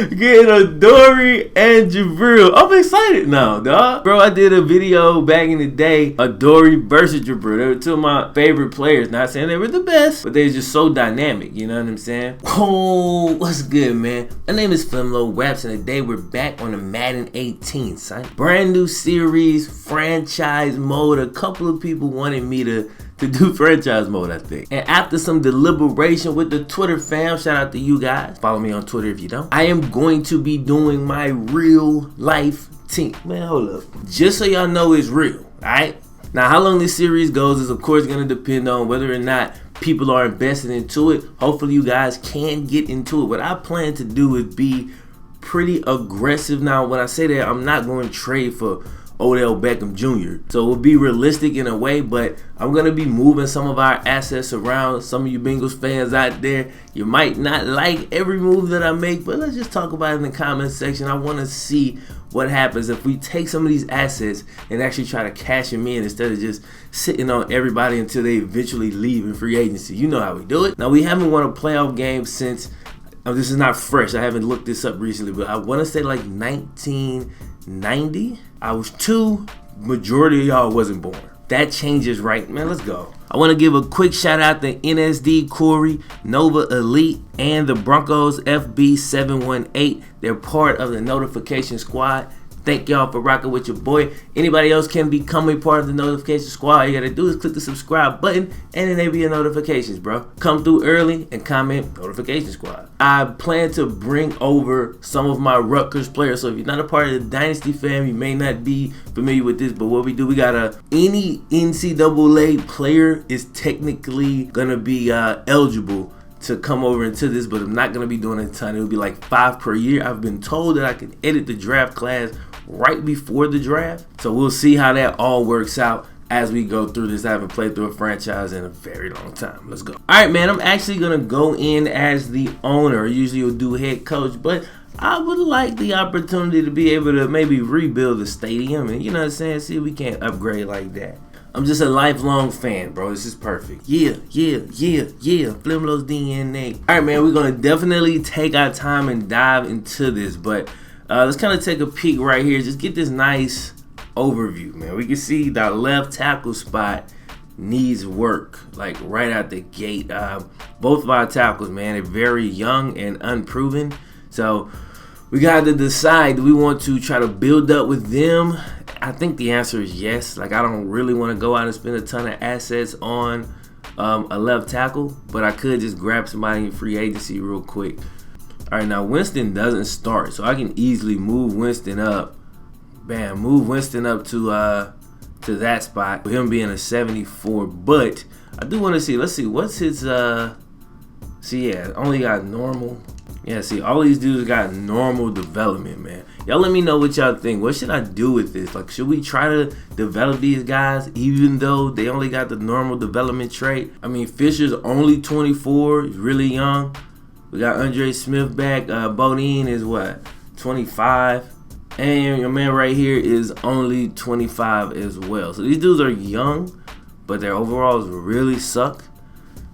Getting Adoree and Jabrill. I'm excited now, dog. Bro, I did a video back in the day, Adoree versus Jabrill. They were two of my favorite players. Not saying they were the best, but they're just so dynamic, you know what I'm saying? Oh, what's good, man? My name is FlemLo Raps, and today we're back on the Madden 18, son. Brand new series, franchise mode. A couple of people wanted me to do franchise mode, I think. And after some deliberation with the Twitter fam, shout out to you guys. Follow me on Twitter if you don't. I am going to be doing my real life team. Man, hold up. Just so y'all know it's real, alright? Now, how long this series goes is of course going to depend on whether or not people are invested into it. Hopefully you guys can get into it. What I plan to do is be pretty aggressive. Now, when I say that, I'm not going to trade for Odell Beckham Jr. So we'll be realistic in a way, but I'm going to be moving some of our assets around. Some of you Bengals fans out there, you might not like every move that I make, but let's just talk about it in the comment section. I want to see what happens if we take some of these assets and actually try to cash them in instead of just sitting on everybody until they eventually leave in free agency. You know how we do it. Now, we haven't won a playoff game since, this is not fresh, I haven't looked this up recently, but I want to say like 1990. I was 2, majority of y'all wasn't born. That changes, right? Man, let's go. I want to give a quick shout out to NSD, Corey, Nova Elite, and the Broncos FB718. They're part of the notification squad. Thank y'all for rocking with your boy. Anybody else can become a part of the notification squad. All you gotta do is click the subscribe button and enable your notifications, bro. Come through early and comment notification squad. I plan to bring over some of my Rutgers players. So if you're not a part of the Dynasty fam, you may not be familiar with this, but what we do, we got any NCAA player is technically gonna be eligible to come over into this, but I'm not going to be doing a ton. It'll be like 5 per year. I've been told that I can edit the draft class right before the draft. So we'll see how that all works out as we go through this. I haven't played through a franchise in a very long time. Let's go. All right, man. I'm actually going to go in as the owner. Usually you'll do head coach, but I would like the opportunity to be able to maybe rebuild the stadium and, you know what I'm saying, see if we can't upgrade like that. I'm just a lifelong fan, bro. This is perfect. Yeah. FlemLo's DNA. All right, man. We're going to definitely take our time and dive into this. But let's kind of take a peek right here. Just get this nice overview, man. We can see that left tackle spot needs work, like right out the gate. Both of our tackles, man, are very young and unproven. So we got to decide, do we want to try to build up with them? I think the answer is yes. Like, I don't really want to go out and spend a ton of assets on a left tackle, but I could just grab somebody in free agency real quick. All right, now Winston doesn't start, so I can easily move Winston up. Bam, move Winston up to that spot with him being a 74. But I do want to see. Let's see what's his. See, yeah, only got normal. Yeah, see, all these dudes got normal development, man. Y'all let me know what y'all think. What should I do with this? Like, should we try to develop these guys even though they only got the normal development trait? I mean, Fisher's only 24. He's really young. We got Andre Smith back. Bodine is what? 25. And your man right here is only 25 as well. So these dudes are young, but their overalls really suck.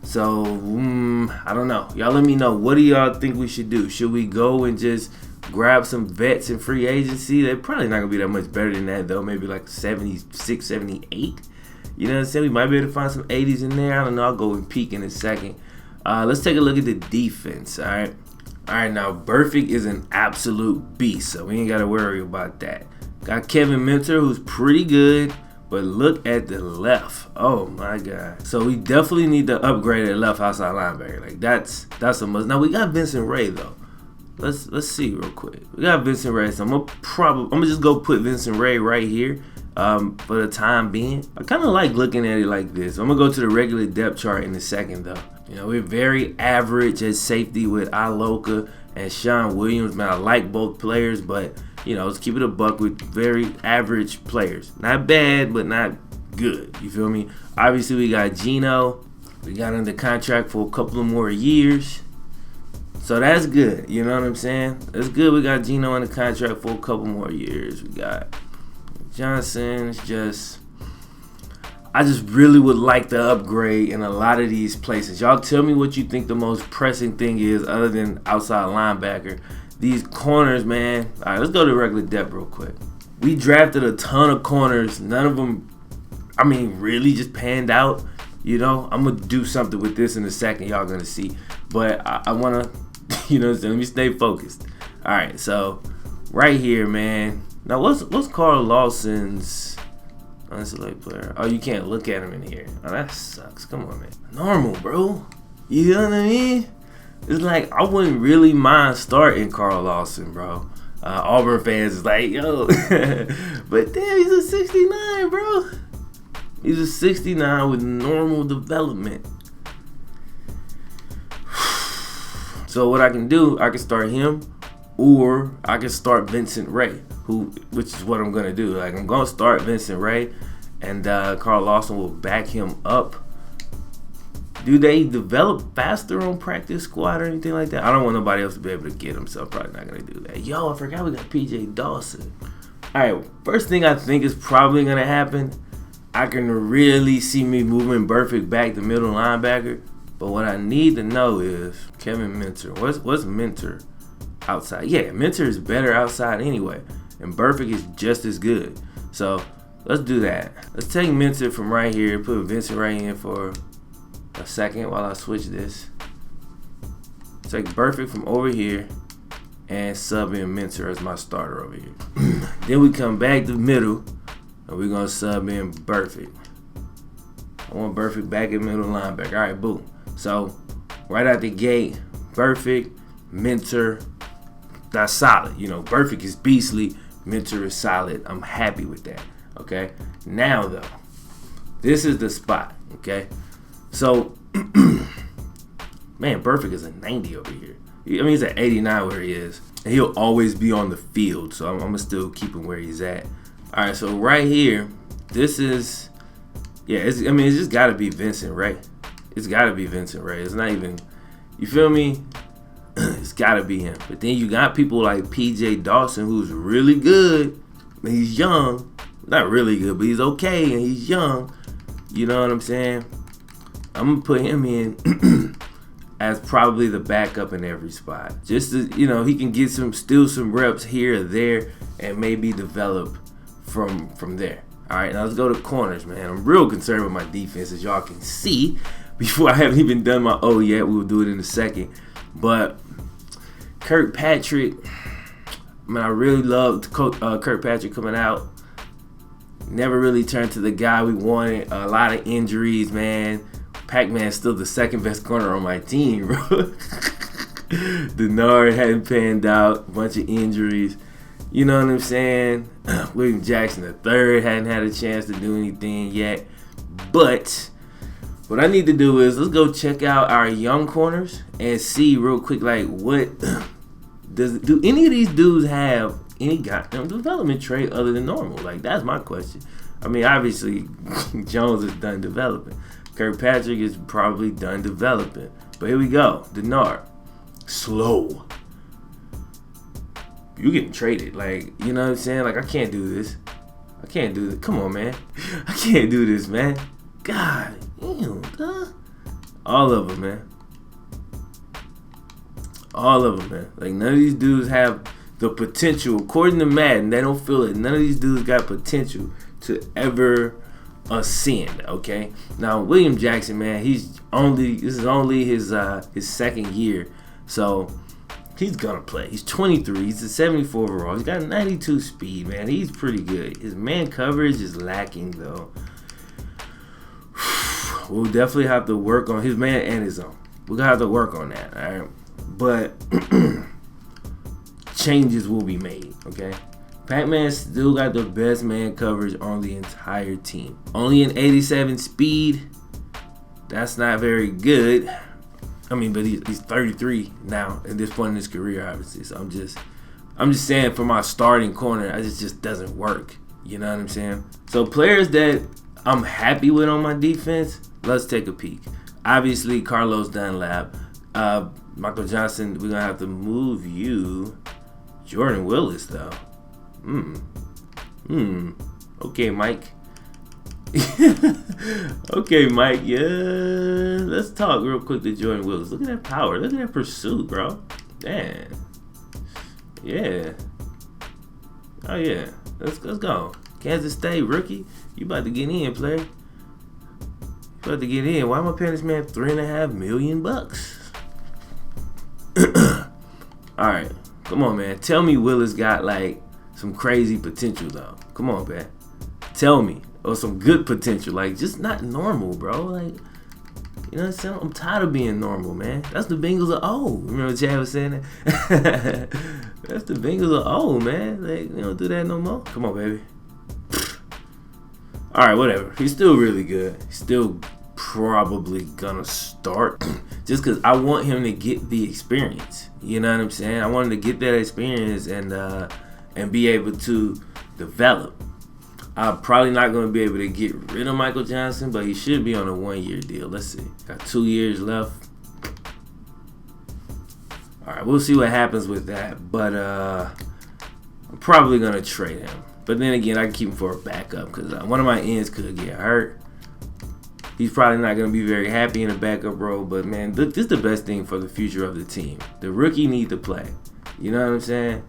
So, I don't know. Y'all let me know. What do y'all think we should do? Should we go and just grab some vets in free agency? They're probably not going to be that much better than that, though. Maybe like 76, 78. You know what I'm saying? We might be able to find some 80s in there. I don't know. I'll go and peek in a second. Let's take a look at the defense, all right? All right, now, Burfict is an absolute beast, so we ain't got to worry about that. Got Kevin Minter, who's pretty good. But look at the left. Oh my God. So we definitely need to upgrade at left outside linebacker. Like that's a must. Now we got Vincent Ray though. Let's see real quick. We got Vincent Ray. So I'm gonna just go put Vincent Ray right here for the time being. I kind of like looking at it like this. I'm gonna go to the regular depth chart in a second though. You know, we're very average at safety with Iloka and Sean Williams. Man, I like both players, but you know, let's keep it a buck with very average players. Not bad, but not good. You feel me? Obviously, we got Geno. We got under contract for a couple of more years. So that's good. You know what I'm saying? That's good. We got Geno under contract for a couple more years. We got Johnson. It's just, I just really would like to upgrade in a lot of these places. Y'all tell me what you think the most pressing thing is other than outside linebacker. These corners, man. All right, let's go to regular depth real quick. We drafted a ton of corners. None of them, I mean, really just panned out. You know, I'm going to do something with this in a second. Y'all going to see. But I want to, you know, let me stay focused. All right, so right here, man. Now, what's Carl Lawson's unselect player? Oh, you can't look at him in here. Oh, that sucks. Come on, man. Normal, bro. You know what I mean? It's like, I wouldn't really mind starting Carl Lawson, bro. Auburn fans is like, yo. But damn, he's a 69, bro. He's a 69 with normal development. So what I can do, I can start him, or I can start Vincent Ray, which is what I'm gonna do. Like, I'm gonna start Vincent Ray, and Carl Lawson will back him up. Do they develop faster on practice squad or anything like that? I don't want nobody else to be able to get him, so I'm probably not gonna do that. Yo, I forgot we got PJ Dawson. All right, first thing I think is probably gonna happen. I can really see me moving Burfict back to middle linebacker, but what I need to know is Kevin Minter. What's Minter outside? Yeah, Minter is better outside anyway, and Burfict is just as good. So let's do that. Let's take Minter from right here, put Vincent right in for a second while I switch this. Take Burfict from over here and sub in Minter as my starter over here. Then we come back to the middle and we're gonna sub in Burfict. I want Burfict back in middle linebacker. All right, boom. So right out the gate, Burfict, Minter, that's solid. You know, Burfict is beastly, Minter is solid. I'm happy with that. Okay. Now though, this is the spot. Okay. So, man, Burfict is a 90 over here. I mean, he's at 89 where he is. And he'll always be on the field. So I'm going to still keep him where he's at. All right, so right here, this is, yeah, it's just got to be Vincent Ray. It's got to be Vincent Ray. It's not even, you feel me? It's got to be him. But then you got people like PJ Dawson, who's really good. He's young. Not really good, but he's okay, and he's young. You know what I'm saying? I'm going to put him in as probably the backup in every spot. Just to, you know, he can get still some reps here or there and maybe develop from there. All right, now let's go to corners, man. I'm real concerned with my defense, as y'all can see. Before I haven't even done my O yet. We'll do it in a second. But Kirkpatrick, man, I really loved Kirkpatrick coming out. Never really turned to the guy we wanted. A lot of injuries, man. Pac-Man's still the second best corner on my team, bro. Denard hadn't panned out. A bunch of injuries. You know what I'm saying? William Jackson III hadn't had a chance to do anything yet. But what I need to do is let's go check out our young corners and see real quick, like, what do any of these dudes have any goddamn development trait other than normal? Like, that's my question. I mean, obviously, Jones is done developing. Kirkpatrick is probably done developing. But here we go. Denard. Slow. You getting traded. Like, you know what I'm saying? Like, I can't do this. I can't do this. Come on, man. I can't do this, man. God. Damn, duh. All of them, man. All of them, man. Like, none of these dudes have the potential. According to Madden, they don't feel it. None of these dudes got potential to ever ascend, okay? Now, William Jackson, man, this is only his second year. So, he's gonna play. He's 23. He's a 74 overall. He's got 92 speed, man. He's pretty good. His man coverage is lacking, though. We'll definitely have to work on his man and his own. We're gonna have to work on that, all right? But changes will be made, okay? Pac-Man still got the best man coverage on the entire team. Only an 87 speed. That's not very good. I mean, but he's 33 now at this point in his career, obviously. So I'm just saying, for my starting corner, it just doesn't work. You know what I'm saying? So players that I'm happy with on my defense, let's take a peek. Obviously, Carlos Dunlap, Michael Johnson. We're gonna have to move you. Jordan Willis, though. Okay, Mike. Okay, Mike. Yeah, let's talk real quick to Jordan Willis. Look at that power. Look at that pursuit, bro. Man. Yeah. Oh yeah. Let's go. Kansas State rookie. You about to get in, player. You about to get in. Why am I paying this man $3.5 million? All right. Come on, man. Tell me Willis got like some crazy potential though. Come on, man. Tell me. Or some good potential. Like just not normal, bro. Like, you know what I'm saying? I'm tired of being normal, man. That's the Bengals of old. Remember Chad was saying that? That's the Bengals of old, man. Like, they don't do that no more. Come on, baby. All right, whatever. He's still really good. He's still probably gonna start just because I want him to get the experience. You know what I'm saying? I want him to get that experience and be able to develop. I'm probably not going to be able to get rid of Michael Johnson, but he should be on a 1-year deal. Let's see. Got 2 years left. All right, we'll see what happens with that. But I'm probably going to trade him. But then again, I can keep him for a backup because one of my ends could get hurt. He's probably not going to be very happy in a backup role. But, man, this is the best thing for the future of the team. The rookie needs to play. You know what I'm saying?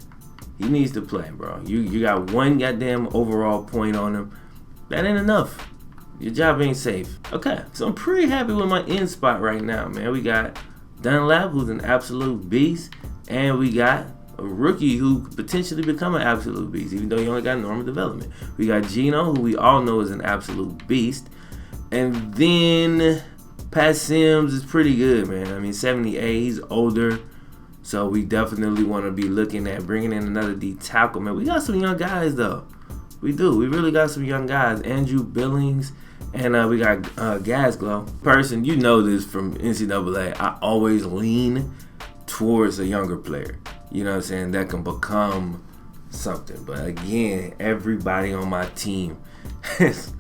He needs to play, bro. You got 1 goddamn overall point on him. That ain't enough. Your job ain't safe. Okay, so I'm pretty happy with my end spot right now, man. We got Dunlap, who's an absolute beast. And we got a rookie who could potentially become an absolute beast, even though he only got normal development. We got Geno, who we all know is an absolute beast. And then Pat Sims is pretty good, man. I mean, 78, he's older. So we definitely want to be looking at bringing in another D tackle, man. We got some young guys, though. We do. We really got some young guys. Andrew Billings, and we got Gasglow. Person, you know this from NCAA. I always lean towards a younger player. You know what I'm saying? That can become something. But again, everybody on my team has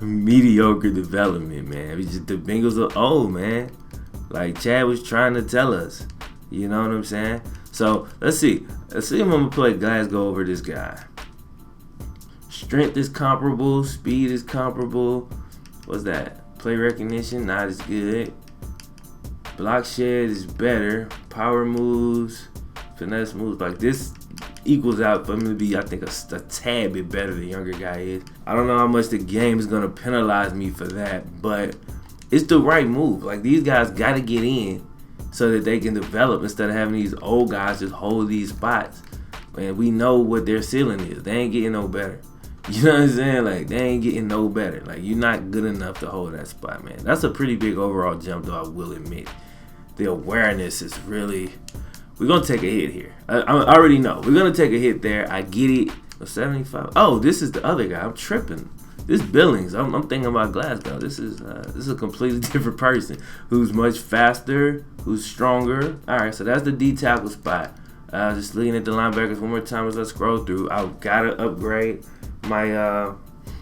mediocre development, man. The Bengals are old, man. Like Chad was trying to tell us. You know what I'm saying? So let's see. Let's see if I'm gonna play Glasgow over this guy. Strength is comparable. Speed is comparable. What's that? Play recognition, not as good. Block shed is better. Power moves, finesse moves. Like this equals out for him to be, I think, a tad bit better than the younger guy is. I don't know how much the game is gonna penalize me for that, but it's the right move. Like these guys gotta get in so that they can develop instead of having these old guys just hold these spots. Man, we know what their ceiling is. They ain't getting no better. You know what I'm saying? Like, they ain't getting no better. Like, you're not good enough to hold that spot, man. That's a pretty big overall jump, though, I will admit. The awareness is really... We're going to take a hit here. I already know. We're going to take a hit there. I get it. 75. Oh, this is the other guy. I'm tripping. This Billings, I'm thinking about Glasgow. This is a completely different person who's much faster, who's stronger. All right, so that's the D tackle spot. Just looking at the linebackers one more time as I scroll through. I've got to upgrade my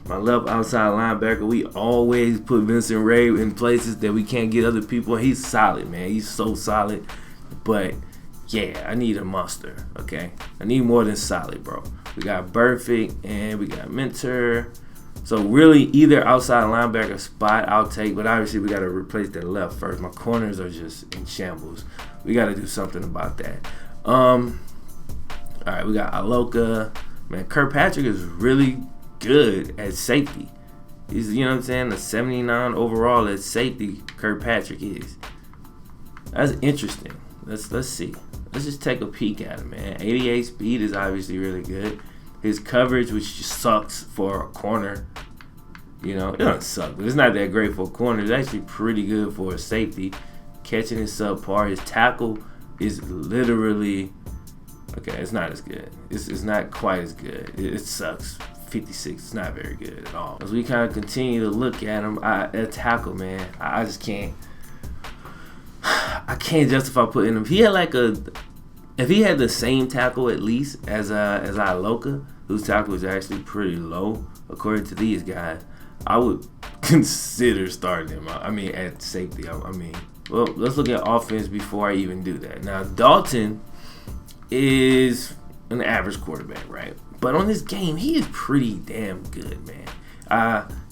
left outside linebacker. We always put Vincent Ray in places that we can't get other people. He's solid, man. He's so solid. But yeah, I need a monster. Okay, I need more than solid, bro. We got Burfict and we got Mentor. So really, either outside linebacker spot I'll take, but obviously we got to replace that left first. My corners are just in shambles. We got to do something about that. All right, we got Aloka. Man, Kirkpatrick is really good at safety. He's, you know what I'm saying, a 79 overall at safety. Kirkpatrick is. That's interesting. Let's see. Let's just take a peek at him, man. 88 speed is obviously really good. His coverage, which just sucks for a corner. You know, it doesn't suck, but it's not that great for a corner. It's actually pretty good for a safety. Catching is subpar. His tackle is literally, okay, it's not as good. It's not quite as good. It sucks. 56. It's not very good at all. As we kind of continue to look at him, at tackle, man, I just can't. I can't justify putting him. He had like if he had the same tackle at least as Aloka, whose tackle is actually pretty low according to these guys, I would consider starting him. I mean, at safety. I mean, well, let's look at offense before I even do that. Now, Dalton is an average quarterback, right? But on this game, he is pretty damn good, man.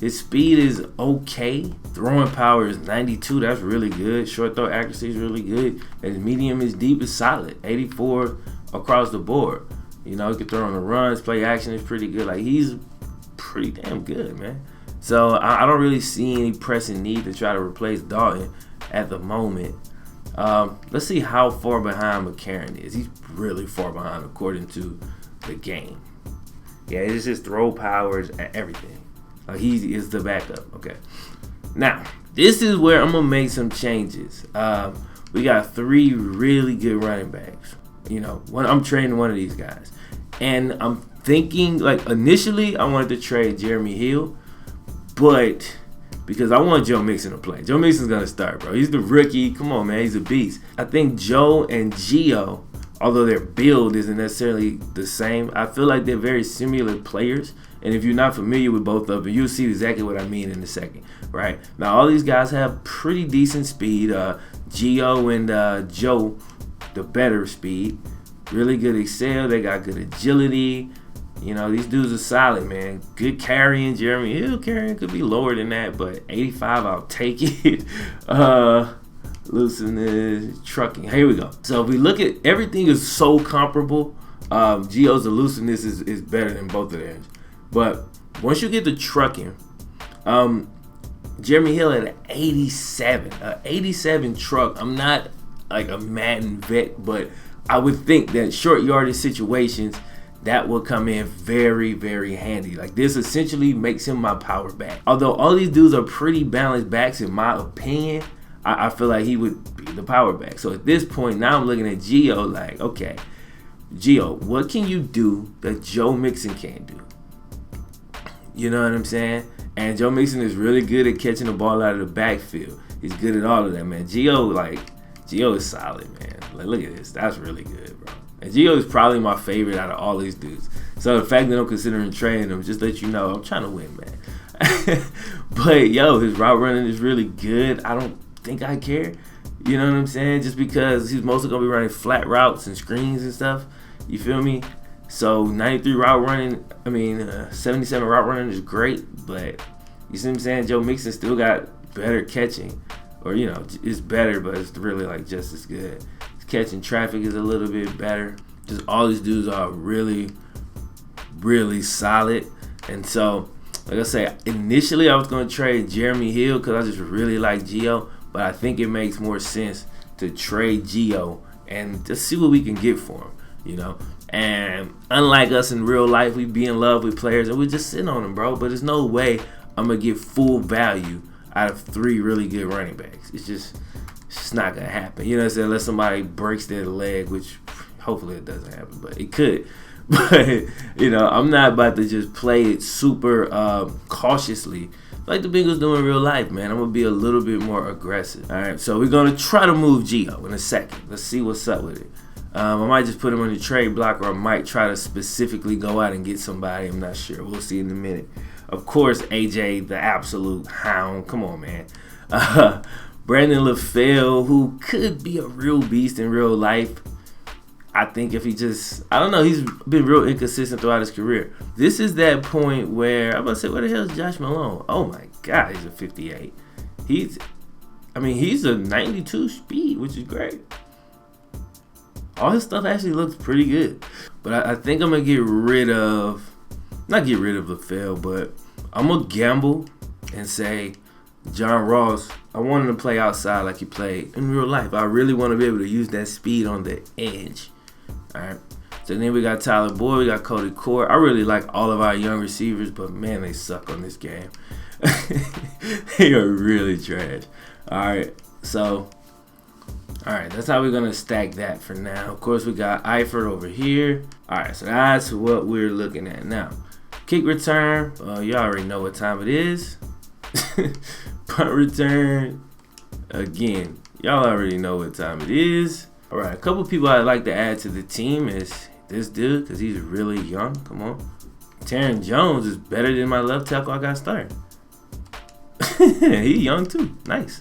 His speed is okay. Throwing power is 92. That's really good. Short throw accuracy is really good. His medium is deep is solid. 84 across the board. You know, he can throw on the runs. Play action is pretty good. Like, he's pretty damn good, man. So I don't really see any pressing need to try to replace Dalton at the moment. Let's see how far behind McCarron is. He's really far behind according to the game. Yeah, it's just throw powers and everything. He is the backup. Okay. Now, this is where I'm going to make some changes. We got 3 really good running backs. You know, I'm trading one of these guys. And I'm thinking, like, initially, I wanted to trade Jeremy Hill. But because I want Joe Mixon to play. Joe Mixon's going to start, bro. He's the rookie. Come on, man. He's a beast. I think Joe and Gio, although their build isn't necessarily the same, I feel like they're very similar players. And if you're not familiar with both of them, you'll see exactly what I mean in a second, right? Now, all these guys have pretty decent speed. Gio and Joe, the better speed. Really good excel. They got good agility. You know, these dudes are solid, man. Good carrying. Jeremy Hill carrying could be lower than that, but 85, I'll take it. Looseness, trucking. Here we go. So if we look at everything is so comparable. Gio's elusiveness is better than both of theirs. But once you get to trucking, Jeremy Hill at an 87. An 87 truck. I'm not like a Madden vet, but I would think that short yardage situations, that will come in very, very handy. Like, this essentially makes him my power back. Although all these dudes are pretty balanced backs, in my opinion, I feel like he would be the power back. So at this point, now I'm looking at Gio like, okay, Gio, what can you do that Joe Mixon can't do? You know what I'm saying? And Joe Mixon is really good at catching the ball out of the backfield. He's good at all of that, man. Gio is solid, man. Like, look at this. That's really good, bro. And Gio is probably my favorite out of all these dudes. So the fact that I'm considering trading him, just let you know, I'm trying to win, man. But, yo, his route running is really good. I don't think I care. You know what I'm saying? Just because he's mostly going to be running flat routes and screens and stuff. You feel me? So 93 route running, 77 route running is great. But, you see what I'm saying? Joe Mixon still got better catching. Or, you know, it's better, but it's really, like, just as good. Catching traffic is a little bit better. Just all these dudes are really, really solid. And so, like I say, initially I was going to trade Jeremy Hill because I just really like Gio. But I think it makes more sense to trade Gio and just see what we can get for him, you know. And unlike us in real life, we be in love with players and we just sit on them, bro. But there's no way I'm going to get full value out of 3 really good running backs. It's just not going to happen. You know what I'm saying? Unless somebody breaks their leg, which hopefully it doesn't happen, but it could. But, you know, I'm not about to just play it super cautiously like the Bengals do in real life, man. I'm going to be a little bit more aggressive. All right, so we're going to try to move Gio in a second. Let's see what's up with it. I might just put him on the trade block, or I might try to specifically go out and get somebody. I'm not sure. We'll see in a minute. Of course, AJ, the absolute hound. Come on, man. Brandon LaFell, who could be a real beast in real life. I think if he just, I don't know, he's been real inconsistent throughout his career. This is that point where, I'm about to say, where the hell is Josh Malone? Oh my God, he's a 58. He's a 92 speed, which is great. All his stuff actually looks pretty good. But I think I'm going to not get rid of LaFell, but I'm going to gamble and say, John Ross, I want him to play outside like he played in real life. I really want to be able to use that speed on the edge. All right. So then we got Tyler Boyd, we got Cody Core. I really like all of our young receivers, but man, they suck on this game. They are really trash. All right. So, all right, that's how we're going to stack that for now. Of course, we got Eifert over here. All right, so that's what we're looking at now. Kick return. You already know what time it is. Punt return. Again, y'all already know what time it is. All right, a couple people I'd like to add to the team is this dude, because he's really young. Come on. Taron Jones is better than my left tackle I got started. He young too. Nice.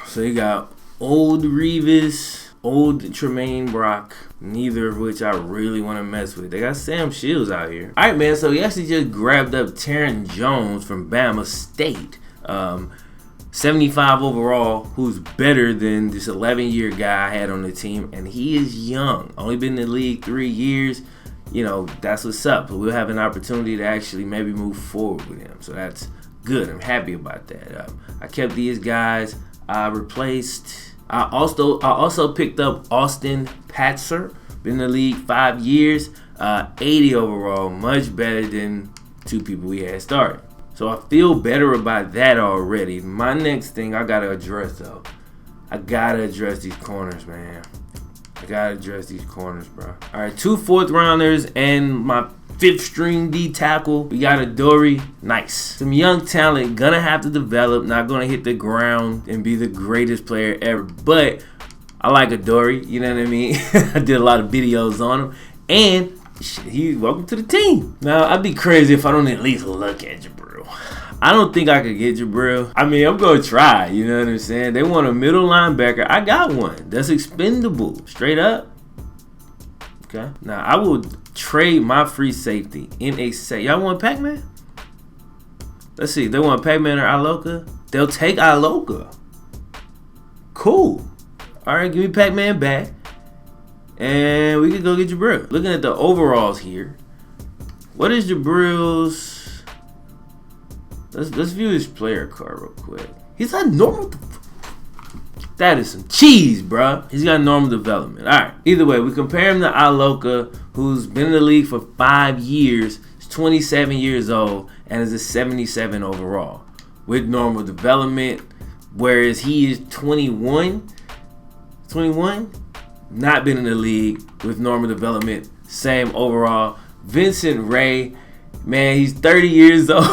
So you got old Revis, old Tremaine Brock, neither of which I really want to mess with. They got Sam Shields out here. All right, man, so he actually just grabbed up Terran Jones from Bama State. 75 overall, who's better than this 11-year guy I had on the team, and he is young. Only been in the league 3 years. You know, that's what's up. But we'll have an opportunity to actually maybe move forward with him. So that's good. I'm happy about that. I kept these guys. I also picked up Austin Patzer. Been in the league 5 years. 80 overall, much better than 2 people we had started. So I feel better about that already. My next thing I gotta address though, I gotta address these corners, man. I gotta address these corners, bro. All right, 2 4th rounders and my 5th string D tackle. We got Adoree. Nice. Some young talent, gonna have to develop, not gonna hit the ground and be the greatest player ever. But I like Adoree, you know what I mean? I did a lot of videos on him. And he's welcome to the team. Now, I'd be crazy if I don't at least look at Jabrill. I don't think I could get Jabrill. I mean, I'm going to try, you know what I'm saying? They want a middle linebacker. I got one. That's expendable. Straight up. Okay. Now, I will trade my free safety in a set. Y'all want Pac-Man? Let's see. They want Pac-Man or Iloka? They'll take Iloka. Cool. All right, give me Pac-Man back. And we can go get Jabrill. Looking at the overalls here. What is Jabrill's? Let's view his player card real quick. He's got normal. That is some cheese, bruh. He's got normal development. All right. Either way, we compare him to Iloka, who's been in the league for 5 years. He's 27 years old and is a 77 overall with normal development. Whereas he is 21. 21. Not been in the league with normal development, same overall. Vincent Ray, man, he's 30 years old.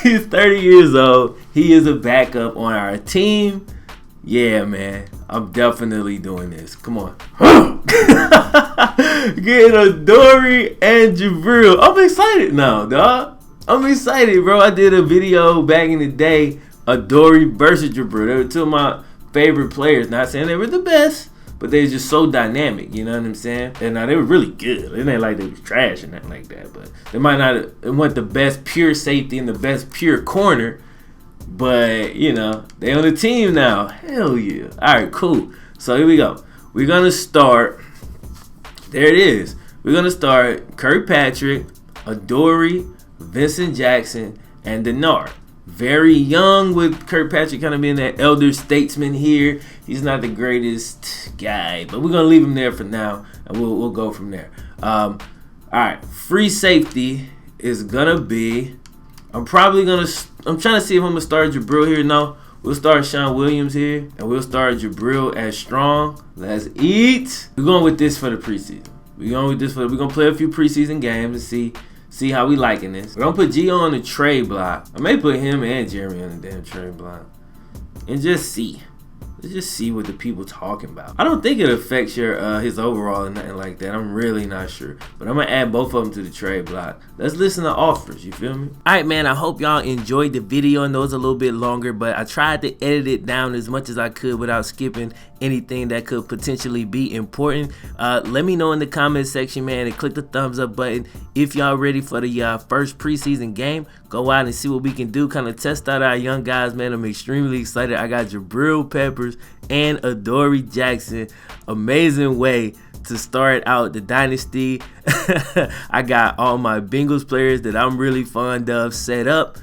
He's 30 years old. He is a backup on our team. Yeah, man, I'm definitely doing this. Come on. Getting Adoree and Jabrill. I'm excited now, dog. I'm excited, bro. I did a video back in the day, Adoree versus Jabrill. They were 2 of my favorite players. Not saying they were the best, but they were just so dynamic, you know what I'm saying? And they were really good. It ain't like they was trash and nothing like that, but they might not have went the best pure safety and the best pure corner, but you know, they on the team now. Hell yeah. All right, cool. So here we go. We're gonna start. There it is. We're gonna start Kirkpatrick, Adoree, Vincent Jackson, and Denard. Very young with Kirkpatrick kind of being that elder statesman here. He's not the greatest guy, but we're going to leave him there for now, and we'll go from there. All right, free safety is going to be, I'm trying to see if I'm going to start Jabrill here. No, we'll start Sean Williams here, and we'll start Jabrill as strong. Let's eat. We're going with this for the preseason. We're going to play a few preseason games and see how we liking this. We're gonna put Gio on the trade block. I may put him and Jeremy on the damn trade block. And just see. Let's just see what the people talking about. I don't think it affects your his overall or nothing like that. I'm really not sure. But I'm going to add both of them to the trade block. Let's listen to offers. You feel me? Alright, man. I hope y'all enjoyed the video. I know it's a little bit longer, but I tried to edit it down as much as I could without skipping anything that could potentially be important. Let me know in the comment section, man, and click the thumbs up button if y'all ready for the first preseason game. Go out and see what we can do, kind of test out our young guys, man. I'm extremely excited. I got Jabrill Peppers and Adoree Jackson. Amazing way to start out the dynasty. I got all my Bengals players that I'm really fond of set up.